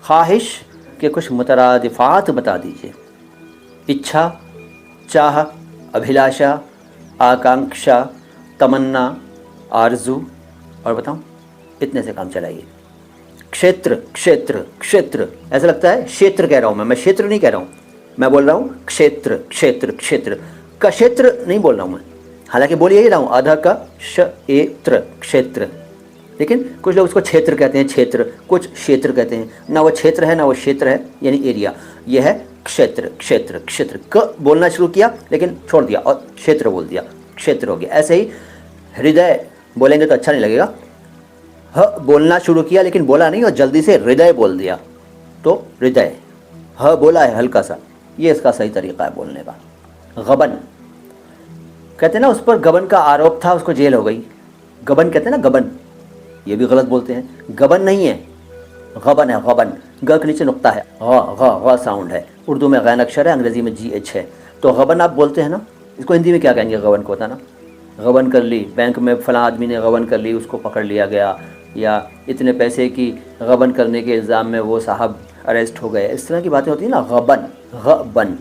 ख्वाहिश के कुछ मुतरादिफ़ात बता दीजिए। इच्छा, चाह, अभिलाषा, आकांक्षा, तमन्ना, आरज़ू, और बताऊँ, इतने से काम चलाइए। क्षेत्र क्षेत्र क्षेत्र, ऐसा लगता है क्षेत्र कह रहा हूँ मैं क्षेत्र नहीं कह रहा हूँ, मैं बोल रहा हूँ क्षेत्र क्षेत्र क्षेत्र, का क्षेत्र नहीं बोल रहा हूँ मैं। हालांकि बोल यही रहा हूँ, आधा का क्षेत्र क्षेत्र, लेकिन कुछ लोग उसको क्षेत्र कहते हैं, क्षेत्र, कुछ क्षेत्र कहते हैं, ना वो क्षेत्र है ना वो क्षेत्र है, यानी एरिया। यह है क्षेत्र क्षेत्र क्षेत्र। क बोलना शुरू किया लेकिन छोड़ दिया और क्षेत्र बोल दिया, क्षेत्र हो गया। ऐसे ही हृदय बोलेंगे तो अच्छा नहीं लगेगा, ह बोलना शुरू किया लेकिन बोला नहीं और जल्दी से हृदय बोल दिया तो हृदय। ह बोला है हल्का सा, ये इसका सही तरीका है बोलने का। गबन कहते हैं ना, उस पर गबन का आरोप था, उसको जेल हो गई। गबन कहते हैं ना, गबन, ये भी गलत बोलते हैं, गबन नहीं है, गबन है, गबन। ग के नीचे नुक्ता है, ग साउंड है, उर्दू में गैन अक्षर है, अंग्रेजी में GH है। तो गबन आप बोलते हैं ना, इसको हिंदी में क्या कहेंगे गबन को, होता ना, गबन कर ली, बैंक में फला आदमी ने गबन कर ली, उसको पकड़ लिया गया, या इतने पैसे की गबन करने के इल्ज़ाम में वो साहब अरेस्ट हो गए, इस तरह की बातें होती है ना, गबन, गबन।